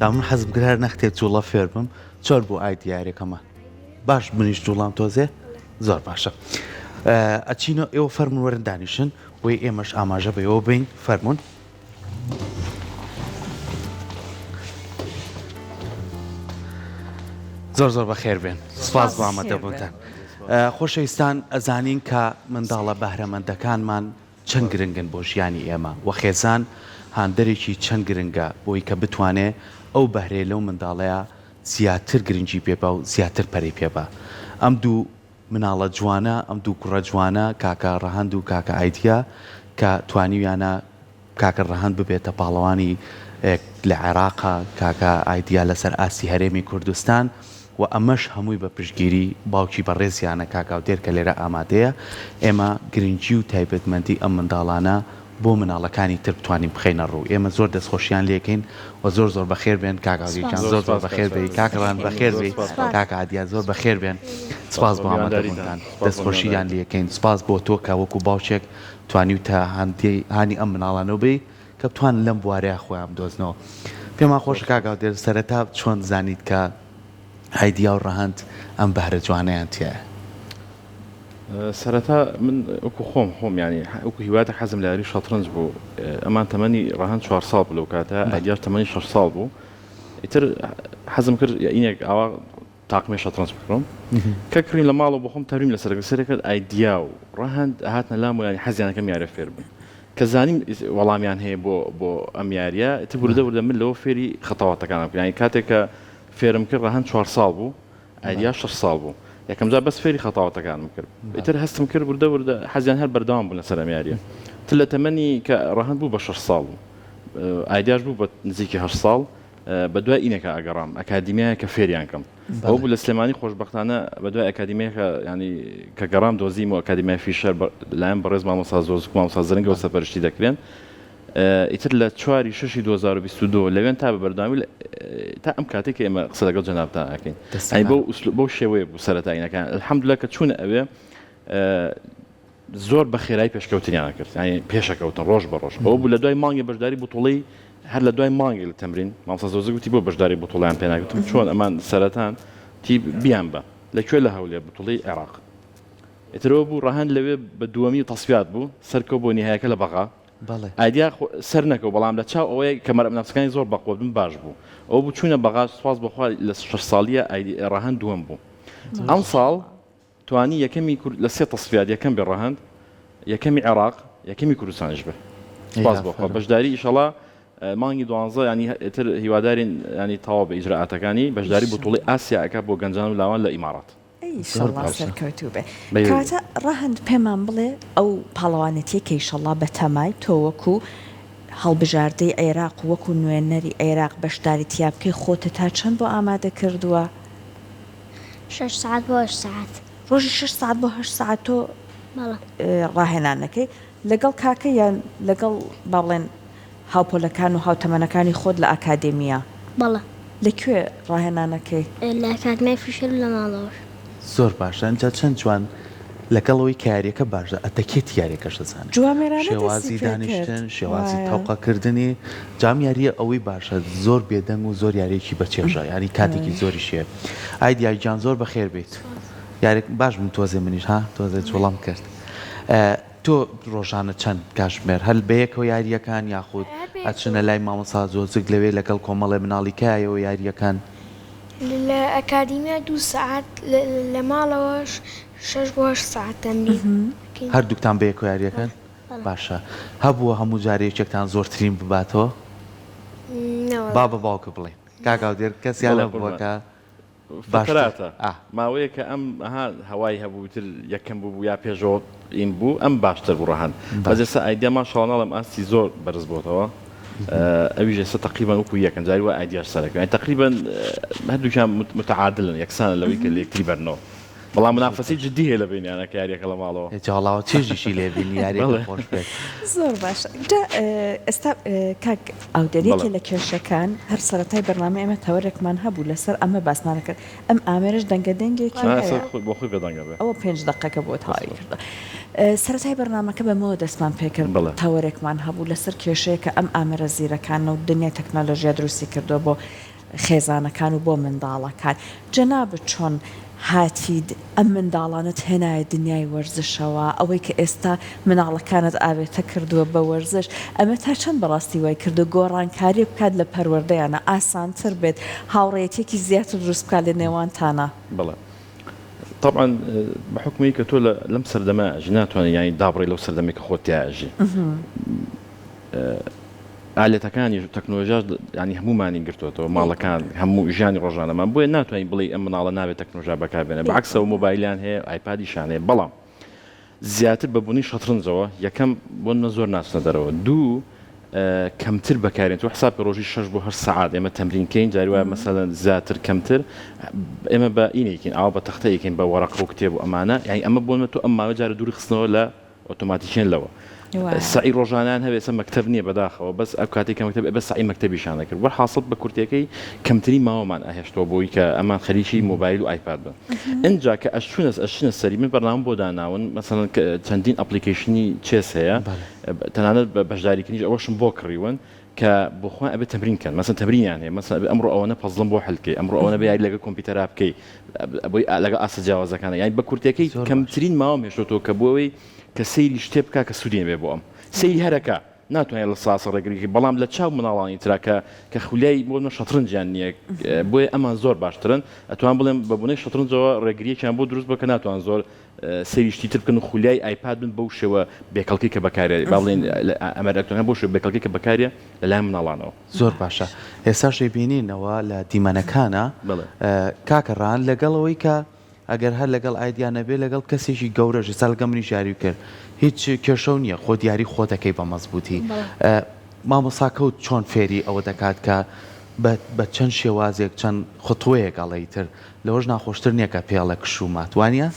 جا من حەزم کرد هەر نەختێت جوڵە فێر بم چۆر بۆ ئایدیارێکەمە باش منیش جوڵام تۆزێ زۆر باشە ئەچینە ئێوە فەرمون وەرن دانیشن بۆی ئێمەش ئاماژە بەەوە بین فەرمونون زۆر زۆر بەخێر بێن سپاس بۆ ئامادەبوونتان خۆشەویستان ئەزانین کە منداڵە بەهرەمەندەکانمان چەند گرنگن بۆ ژیانی ئێمە و خێزان هاندەرێکی چەند گرنگە بۆی کە بتوانێت ئەو بەهرێ لەو منداڵەیە زیاتر گرنگی پێبە و زیاتر پەری پێبە ئەم دوو مناڵە جوانە ئەم دوو کوڕە جوانە کاکە ڕەهەند و کاکە ئایدیا کە توانیویانە کاکە ڕەهەند ببێتە پاڵەوانی لە عێراقا کاکە ئایدیا لەسەر ئاسی هەرێمی کوردستان و ئەمەش هەمووی بە پشتگیری باوکی بەڕێزیانە کاکاو دێرکە لێرە ئامادەیە ئێمە گرنگی و تایبەتمەندی ئەم منداڵانە بۆ مناڵەکانی تر بتوانین بخەینە ڕوو ئێمە زۆر دەستخۆشیان لێکەین و زۆر زۆر بەخێر بێن کاکاویان زۆر زۆر بەخێر بێ کاکڕان بەخێر بێ کاکە ئادیا زۆر بەخێر بێن سپاس بۆ ئامادەبوونتان دەستخۆشییان لێکەین سپاس بۆ تۆ کە وەکو باوچێک توانی تا هاانی ئەم مناڵانەوە بێ کە بتوان لەم بوارەیە خۆیان بدۆزنەوە پێمان خۆش کاکاو دێر سەرەتا چۆن زانیت کە ئایدیا و ڕەهەند ئەم بەهرە جوانەیان تایە سەرەتا من وەکو خۆم ینی وەکو هیواتە حەزم لە یاری شەترنج بوو ئەمان تەمەنی ڕەهەند 4 ساڵ بوو لەو کاتە ئایدیاش تەمەنی 6 ساڵ بوو ئیتر حەزم کرد ئینێک ئاوا تاقمێ شەترنج بکڕم کە کڕین لە ماڵەوە بۆ خۆم تەریم لە سەرەکەت ئایدیا و ڕەهەند هاتنە لام و ینی حەزیانەکەم یارە فێر بن کە زانیم وەڵامیان هەیە بۆ ئەم یاریە ئیتر بوردە من لەوە فێری خەتاواتەکانم کرد ینی کاتێک کە فێرم کرد ڕەهەند 4 ساڵ بوو ئایدیا 6 ساڵ بوو یەکەم جار بەس فێری خەتاواتەکانم کرد ئیتر هەستم کرد وردە حەزیان هەر بەردەوام بوون لەسەر ئەم یاریە تر لە تەمەنی کە ڕەهەند بوو بە 6 ساڵ بوو ئایدیاش بوو بە نزیکی 8 ساڵ بە دوای ئینەکە ئەگەڕام ئەکادیمیایە کە فێریان کەم ئەو بوو لە سلێمانی خۆشبەختانە بە دوای ئەکادیمیەکە ینی کە گەڕام دۆزیم و ئەکادیمیای فیشەر لایەن بەڕێز مامۆستا زۆزک مامۆستا زرنگەوە سەپەرشتی دەکرێن ئیتر لە 4 6 2022 لەوێن تا بە بەرداوامی تا ئەم کاتێک کە ئێمە قسە لەگەڵ جەنابتان ئەکەین بەو شێوەیە بوو سەرەتاینەکان الحەمدولillah کە چوونە ئەوێ زۆر بە خێرایی پێشکەوتنیان کرد ینی پێشەکەوتن ڕۆژ بە ڕۆژ ئەوە بوو لە دوای مانگی بەشداری بوتوڵی هەر لە دوای مانگی لە تەمرین مامۆستا زۆزک گوتی بۆ بەشداری بوتوڵیان پێ ناگوتم چۆن ئەمان سەرەتان تی بیان بە لەکوێ لە هەولێر بوتوڵی عێراق ئیترەوە بوو ڕەهەند لەوێ بە دووەمی تەسفیات بوو سەرکەوت بۆ نهایەکە لە بەغا ئایدیا سەر نەکەوت بەڵام لە چاو ئەوەیە کە مەرەبنافسەکانی زۆر بەقوت بن باش بوو ئەو بوو چوونە بەغا سوپاس بەخوا لە 6 ساڵیە ڕەهەند دووەم بوو ئەم ساڵ توانی یەکەمی لە 3 تەسفیات یەکەم بێ ڕەهەند یەکەمی عێراق یەکەمی کوردستانیش بێ سپاس بەخوا بەشداری ئیشەڵا مانگی 12 ینی ئیتر هیوادارین ینی تەواو بە ئیجراعاتەکانی بەشداری بوتوڵی ئاسیاکە بۆ گەنجان و لاوان لە ئیمارات ئیشەڵا سەرکەوتوو بێ کاتە ڕەهەند پێمان بڵێ ئەو پاڵەوانەتیەکە ئیشەڵا بە تەمای تۆ وەکو هەڵبژاردەی عێراق وەکو نوێنەری عێراق بەشداری تیابکەی خۆتە تا چەند بۆ ئامادە کردووە 6 ساعت بۆ 8 ساعت ڕۆژی 6 ساعت بۆ 8 ساعت تۆ ڕاهێنانەکەی لەگەڵ کاکە یان لەگەڵ باڵێن هاوپۆلەکان و هاوتەمەنەکانی خۆت لە ئاکادێمیا بەڵێ لەکوێ ڕاهێنانەکەی لە ئاکادمیای فیشەر لە ماڵەوەش زۆر باشە ئەنجا چەند جوان لەگەڵەوەی کاریەکە باشە ئەتەکێت یاریەکەش دەزانێت شێوازی دانیشتن شێوازی تاوقەکردنی جام یاریە ئەوەی باشە زۆر بێدەنگ و زۆر یاریەکی بەچێژە ینی کاتێکی زۆری شێ ئایدیای جان زۆر بەخێر بێت یارێک باش بووم تۆزێ منیش ها تۆزێ جوڵام کرد تۆ ڕۆژانە چەند کاشمێر هەل بەیەکەوە یاریەکان یاخود ئەچنە لای مامۆستا زۆزک لەوێ لەگەڵ کۆمەڵێ مناڵیکایەوە یاریەکان لە ئەکادیمیا 2 ساعت لە ماڵەوەش 6 بۆ 8 ساعت تەمرین هەردووکتان بەیەکەوە یاریەکان باشە هەبووە هەموو جارێکێکتان زۆرترین بباتەوە با بە باوکە بڵێن کاکاو دێر کەسیان لە بووەکە باشتراتە ماوەیە کە ئەم هەوای هەبووتر یەکەم بوو یا پێشەوە این بوو ئەم باشتر بوو ڕەهەند بەجێسە ئایدیا ماشاڵڵا ئاستی زۆر بەرز بۆتەوە ئەویش ئێستا تقریبان وەکو یەکەم جاری وە ئایدیاش سەرەکە تقریبان هەردووکیان متعادلن یەکسانە لەوەی کە لە یەکتری بەرنەوە بەڵام منافەسی جددی هەیە لە بینیانە کە یاریەکە لە ماڵەوە جاڵاوە چێژیشی لێ بینی یاریەکە خۆش بێت زۆر باشە ئێستا کاک ئاودەریەکی لە کێشەکان هەر سەرەتای بەرنامە ئێمە تەوەرێکمان هەبوو لەسەر ئەمە باسمانەکرد ئەم ئامێرش دەنگە دەنگێکی بۆ خۆی بەدەنگە بێ ئەوە 5 دقەکە بۆ تاوای کردە سەرەتای بەرنامەکە بەمەوە دەستمان پێکرد بەڵێ. تاوەرێکمان هەبوو لەسەر کێشەیە کە ئەم ئامرە زیرەکان و دنیای تەکنۆلۆژیا دروستی کردو بۆ خێزانەکان و بۆ منداڵەکان جەنابەت چۆن هاتید ئەم منداڵانت هێنایە دنیای وەرزشەوە ئەوەی کە ئێستا مناڵەکانت ئاوێتە کردووە بە وەرزش ئەمە تا چەند بەڕاستی وای کردو گۆڕانکاری بکات لە پەروەردەیانە ئاسانتر بێت هاوڕێیەتێکی زیاتر دروست بکات لە نێوانتانە بەڵێ طبعا بحكمي كتول لم سردما جناتوان يعني دابري لو سردمي كخوت ياجي آلەتەکانی تەکنۆلۆژیا يعني هەموو مانی گرتوەوە ماڵەکان هەموو ژیانی ڕۆژانەمان بۆیە ناتوانین بڵێ ئەم مناڵە نابێت تەکنۆلۆژیا بەکاربێنێ بەعکسەوە مۆبایلیان هەیە ئایپادیشان هەیە بەڵام زیاتر بەبوونی شەترنجەوە یەکەم بۆ زۆر ناچنە دەرەوە دوو کەمتر بەکارێن تو حساب ڕۆژی 6 بۆ 8 ساعات ئێمە تەمرینکەین جاری وایە مەسەلەن زیاتر کەمتر ئێمە بە ئینێکین ئاوا بە تەختەیەکین بە وەرەق و کتێب و ئەمانە یعنی ئەمە بۆمە تو ئەمماوە جارە دووری خستنەوە لە ئۆتۆماتیکێن لەوە سعی ڕۆژانیان هەبێت ئێستا مەکتەب نییە بەداخەوە بەس ئەو کاتێک کە مەکتەب بە سعی مەکتەبیشان دەکرد وە حاصڵ بە کورتەکەی کەمتری ماوەمان ئاهێشتەوە بۆی کە ئەمان خەریکی مۆبایل و ئایپاد بن ئەجا کە ئەشنە سەری من بەرنامە بۆ داناون مەسەڵەن چەندین ئەپلیکیشنی چێس هەیە تەنانەت بە بەشداریکردنیش ئەوەشم بۆ کڕیون کە بۆخوا ئەبێت تەمرین کەن مەسەن تەمرینیان هەیە مەسەن ئەمڕۆ ئەوەنە پەزڵم بۆ حلکەی ئەمڕۆ ئەوەنە بە یاری لەگە کۆمپیوتەرا بکەی بۆی لەگە ئاسە جیاوازەکانە یعنی بە کورتەکەی کەمترین ماوەم هێشتۆ کە بۆەوەی کە سەیری شتێ بکە کە سوودێن بێ بۆ ئەم سەیری هەرەکە ناتوانێت لە ساسە ڕێگریکی بەڵام لە چاو مناڵانی تراکە کە خولیای بۆ شەترنجیان نییە بۆیە ئەمان زۆر باشترن ئەتوان بڵێم بەبوونەی شەترنجەوە ڕێگریەکیان بۆ دروست بکە ناتوان زۆر سەیریشتی تر بکەن و خولیای ئایپاد بن بەو شێوە بێکەڵکی کە بەکارێ باڵێن ئەمەرەکتۆنە بۆ شێوە بێکەڵکی کە بەکارێ لەلای مناڵانەوە زۆر باشە ئێستاشی بینینەوە لە دیمەنەکانە کاکەڕان لەگەڵەوەی کە ئەگەر هەر لەگەڵ ئایدیانە بێ لەگەڵ کەسێکی گەورەژی سا لەگە منی ژاری کرد هیچ کێشە نییە خۆ دیاری خۆتەکەی بە مەزبوطی مامۆساکەوت چۆن فێری ئەوە دەکات کە بە چەند شێوازێک چەند خۆتوەیەک گەڵی تر لەوەش ناخۆشتر نییە کە پێڵە کشومات وانە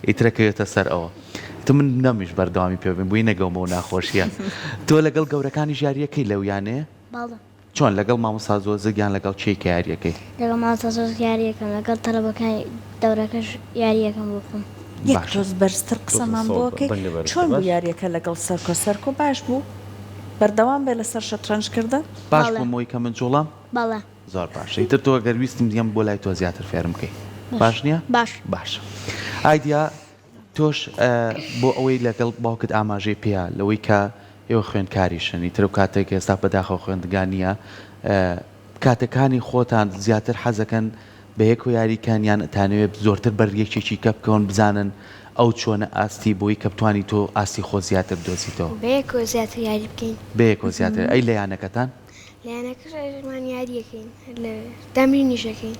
ئیترەکەوێتە سەر ئەوە من نەمیش بەردەوامی پێبین بووی نەگەومەوە ناخۆشیە تۆ لەگەڵ گەورەکانی ژاریەکەی لەویانەیە چۆن لەگەڵ مامۆستا زۆزگیان لەگەڵ چێکی یاریەکەی لەگەڵ مامۆستا زۆزگ یاریەکەم لەگەڵ تەلەبەکانی دەورەکەش یاریەکەم بکەم یەک ڕۆز بەرزتر قسەمان بۆکەی چۆن بوو یاریەکە لەگەڵ سەرکۆ باش بوو بەردەوام بێ لەسەر شەترەنجکردن باش بوومەوەی کە من جوڵام بەڵێ زۆر باشە ئیتر تۆ گەر ویستم دیەم بۆ لای تۆ زیاتر فێرم بکەی باش نییە باش ئایدیا تۆش بۆ ئەوەی لەگەڵ باوکت ئاماژەی پێیا لەوەی کە ئێوە خوێندکاریشن ئیتر و کاتێک ئێستا بەداخەوە خوێندگان نییە کاتەکانی خۆتان زیاتر حەزەکەن بە یەک و یاریکانیان ئەتانەوێت زۆرتر بەریەکێکی کە بکەون بزانن ئەو چۆنە ئاستی بۆی کە بتوانی تۆ ئاستی خۆ زیاتر دۆزیتەوە بەیەکۆ زیاتر یاری بکەین بەیەکۆ زیاتر ئەی لەیانەکەتان لایەنەکەشمان یاریەکەین لە تەمرینیشەکەین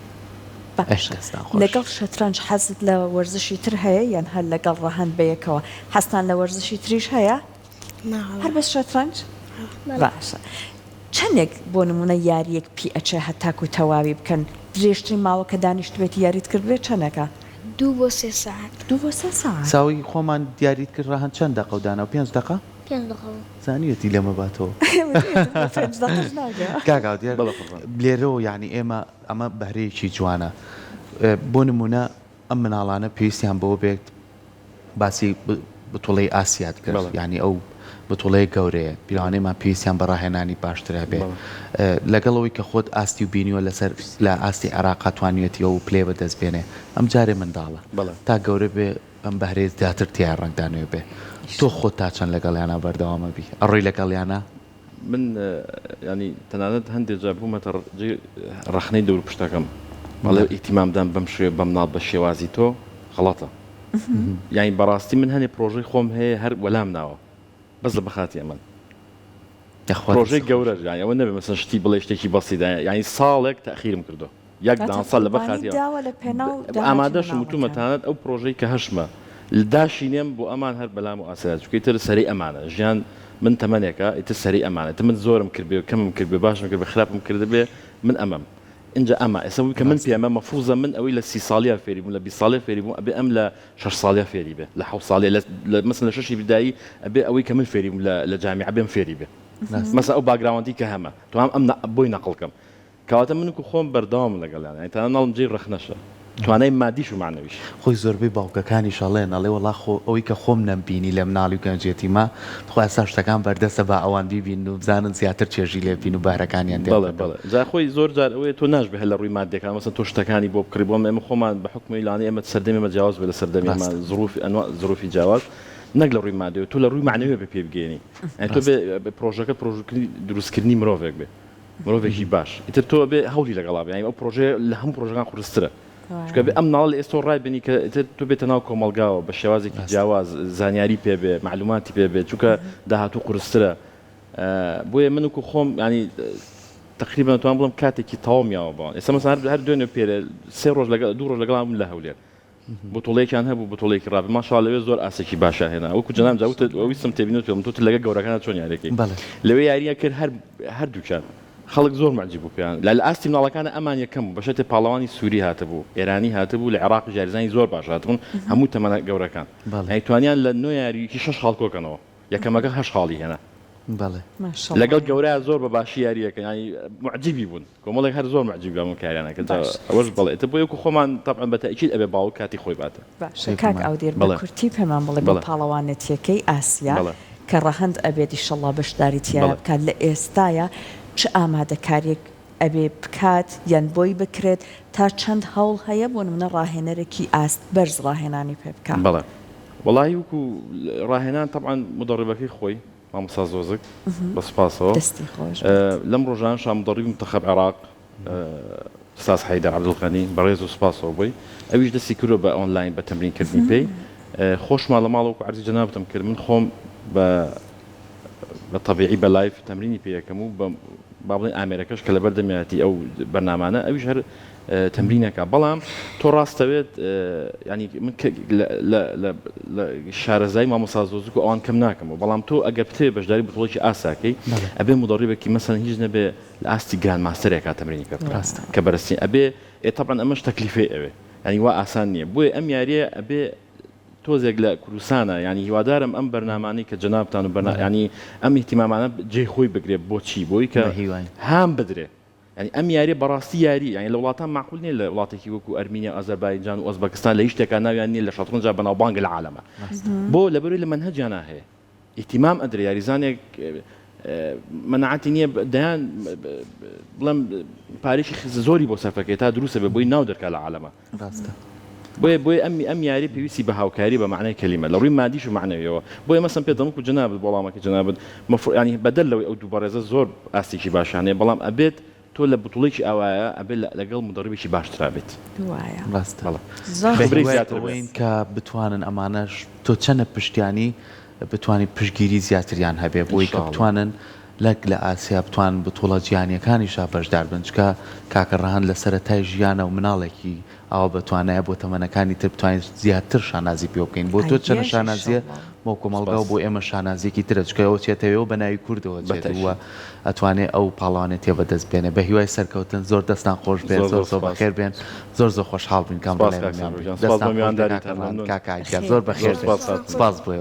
لەگەڵ شەترەنج حەزت لە وەرزشی تر هەیە یان هەر لەگەڵ ڕەهەند بەیەکەوە هەستان لە وەرزشی تریش هەیە هەر بەس شەترەنج باشە چەندێک بۆ نمونە یاریەک پی ئەچێ هەتاکو تەواوی بکەن درێژترین ماوە کە دانیشتوێت یاریت کردوێت چەندەکە 2 بۆ 3 ساعت 2 بۆ 3 ساعت ساوی خۆمان دیاریت کرد ڕەهەند چەند دقە و دانا و 5 دقە زانیەتی لەمە باتەوە لێرەوە یعنی ئێمە ئەمە بەهرەیەکی جوانە بۆ نمونە ئەم مناڵانە پێویستیان بۆ بێت باسی بتوڵەی ئاسیات کرد یعنی ئەو بتوڵەیە گەورەیە پیرانەیمان پێویستیان بەڕاهێنانی باشترە بێت لەگەڵەوەی کە خۆت ئاستی و بینیوە لەسەر لە ئاستی عێراق توانیەتیەوە و پلێ بەدەست بێنێ ئەم جارێ منداڵە تا گەورە بێ ئەم بەهرەیە زیاتر تیان ڕنگدانوێ بێ تۆ خۆت تا چەند لەگەڵیانە بەردەوامە بی ئەڕۆی لەگەڵیانە من ینی تەنانەت هەندێک جار بوومەتە ڕخنەی دەور پشتەکەم بەڵێ ئیتیمامدان بەم شوێ بەم ناڵ بە شێوازی تۆ غەڵەتە یعنی بەڕاستی من هەنێ پرۆژەی خۆم هەیە هەر وەلام ناوە بەس لە بەخاتی ئەمەن پرۆژەی گەورە یانی ئەوە نەبێ مەسەن شتی بڵێ شتێکی بەسیدا یعنی ساڵێک تەخیرم کردو یەک دانسەڵ لە بەخاتی ئامادەشم وتومەتانەت ئەو پرۆژەی کە هەشمە داشینێم بۆ ئەمان هەر بەلام و ئاسایات چکەی تر سەری ئەمانە ژیان من تەمەنێکە ئیتر سەری ئەمانێت من زۆرم کردبێ و کەمم کردبێ باشم کرد بە خراپم کردبێ من ئەمەم اینجا ئەمە ئێستا کە من پێمە مەفروزە من ئەوەی لە 30 ساڵیا فێری بووم لە 20 ساڵی فێری بووم ئەبێ ئەم لە 6 ساڵیا فێری بێ لە 7 ساڵی مەسەن لە 6 بیدایی ئەبێ ئەوەی کە من فێری بووم لە جامیعە بێم فێری بێ مەسە ئەو باگراوەندی کە هەمە توام ئەم بۆی نەقڵکەم کەواتە من خۆم بەردەوام لەگەڵیان تا ناڵم جێ ڕەخنەشە توانای مادیش و معنەویش خۆی زۆربەی باوکەکانی شەڵێن ئەڵێ وڵا ئەوەی کە خۆم نەمبینی لە مناڵی و گەنجێتیمە خۆ ئێستا شتەکان بەردەستە بە ئەوان بیبین و بزانن زیاتر چێژی لێ بین و بارەکانیان بەڵێ جا خۆی زۆر جار ئەوەیە تۆ ناشبێ هە لە ڕووی مادەکان مەسەن تۆ شتەکانی بۆ بکڕی بۆم ئێمە خۆمان بە حکمی لانەی ئێمە سەردەمی ئێمە جیاواز بێ لە سەردەمی ئێمە زروفی جیاواز نەک لە ڕووی مادەوە تۆ لە ڕووی معنەوی بە پێ بگەێنی تۆ بێ پرۆژەکە پرۆژەکردنی دروستکردنی مرۆڤێک بێ مرۆڤێکی باش ئیتر تۆ بێ هەولی لەگەڵا بێ ئەو پرۆژێ لە هەموو پرۆژەکان قورسترە چکە بێ ئەم ناڵ ئێستا ڕایبنی کە تۆ بێتە ناو کۆمەلگاوە بە شێوازێکی جیاواز زانیاری پێ بێ معلوماتی پێ بێ چونکە داهاتوو قورسترە بۆیە من وکو خۆم ینی تقریبا توان بڵم کاتێکی تەواومیاوە بڵان ئێستا مەسەن هەر دوێنێ پێرە سێ ڕۆژ لەگەڵ دوو ڕۆژ لەگەڵام لە هەولێر بۆتۆڵەیەکیان هەبوو بۆتۆڵێکی ڕابێ ماشاءڵڵا لەوێ زۆر ئاسێکی باشە هێنا وەکو جەناب جاوت ویستم تێبینێت پێم تۆ لەگە گەورەکانە چۆن یاریەکەی لەوێ یاریە کرد هەردووکیان خەڵک زۆر معجب بوو پێیان لە ئاستی مناڵەکانە ئەمان یەکەم بوو بەشێتێ پاڵەوانی سووری هاتبوو ئێرانی هاتبوو لە عێراق ژاریزانی زۆر باش هاتبوون هەموو تەمەنە گەورەکان توانیان لە نۆ یاریکی 6 خاڵ کۆکەنەوە یەکەمەکە 8 خاڵی هێنا لەگەڵ گەورەیە زۆر بە باشی یاریەکە ینی معجبی بوون کۆمەڵێک هەر زۆر معجب بوون کاریانەکە ئەوەش بڵێ بۆ یەکو خۆمان طبعا بە تەئکید ئەبێ باو کاتی خۆی باتە کاک ئەودێر بە کورتی پێمان بڵێ بە پاڵەوانێتیەکەی ئاسیا کە ڕەهەند ئەبێت ئیشەڵڵا بەشداری تیا بکات لە ئێستایە چ ئامادەکاریەک ئەبێ بکات یان بۆی بکرێت تا چەند هەوڵ هەیە بۆ نمونە ڕاهێنەرێکی ئاست بەرز ڕاهێنانی پێ بکات بەڵێ وڵی وکو ڕاهێنان طبعا مدەڕێبەکەی خۆی مامۆستا زۆزک بە سوپاسەوە لەم ڕۆژان شامدەڕی منتەخەب عێراق ئوستاز حەیدەر عەبدولغەنی بەڕێز و سوپاسەوە بووی ئەویش دەستی کردووە بە ئۆنلاین بە تەمرینکردنی پێی خۆشمان لە ماڵەوەکو عەرزی جەنابەتم کرد من خۆم بە طبیعی بە لایف تەمرینی پێ یەکەم و با بڵێن ئامێرەکەش کە لە بەردەمیەتی ئەو بەرنامانە ئەویش هەر تەمرینەکە بەڵام تۆ ڕاستەوێت ینی من لە شارەزای مامۆستا زۆزک و ئەوان کەم ناکەمەوە بەڵام تۆ ئەگەر بتێ بەشداری بەتۆڵێکی ئاساکەی ئەبێ مدەڕیبێکی مەسەن هیچ نەبێ لە ئاستی گران ماستەرێکا تەمرینی کرد کە بەرەستی ئەبێ طبعا ئەمەش تەکلیفێ ئەوێ ینی وا ئاسان نییە بۆیە ئەم یاریە ئەبێ تۆزێک لە کوردستانە ینی هیوادارم ئەم بەرنامانەی کە جەنابتان و ینی ئەم احتیمامانە جێی خۆی بگرێت بۆچی بۆی کە هام بدرێ ینی ئەم یاری بەڕاستی یاری ینی لە وڵاتان معقول نیە لە وڵاتێکی وەکو ئەرمینیا ئازەربایجان و ئۆزبەکستان لە هیچ شتێکان ناویان نیە لە شەترەنج بەناوبانگ لە عالەمە بۆ لەبەروی لە منهەجیان هەیە احتیمام ئەدرێ یاریزانێک منعەتی نییە دەیان بڵێم پارێکی زۆری بۆ سەرفەکەی تا دروستە بێ بۆی ناو دەرکا لە عالەمە بۆیە ئەم یاری پێویستی بە هاوکاری بە معنای کەلیمە لە ڕووی مادیش و معنەویەوە بۆیە مەسەن پێ دەمک و جەنابەت وەڵامەکە جەنابەت ینی بەدەل لەوەی ئەو دوو بەڕێزە زۆر ئاستێکی باشانەیە بەڵام ئەبێت تۆ لە بتوڵێکی ئەوایە ئەبێت لەگەڵ مدەڕیبێکی باشترا بێت ڕاستەوەین کە بتوانن ئەمانەش تۆ چەنە پشتیانی بتوانین پشتگیری زیاتریان هەبێ بۆی کە بتوانن لەک لە ئاسیا بتوان بتوڵە جیهانیەکانیشا بەشدار بن چکە کاکە ڕەهەند لە سەرەتای ژیانە و مناڵێکی ئەوە بەتوانایە بۆ تەمەنەکانی تر بتوانین زیاتر شانازی پێ بکەین بۆ تۆ چەنە شانازیە بۆ کۆمەڵگا و بۆ ئێمە شانازیەکی ترە چکەوە چێتەوە بە ناوی کوردەوە چێتوە ئەتوانێت ئەو پاڵانێت تێ بەدەست بێنێ بە هیوای سەرکەوتن زۆر دەستان خۆش بێن زۆر بەخێر بێن زۆر خۆشحاڵ بین کام زۆر بەخێر سپاس بۆ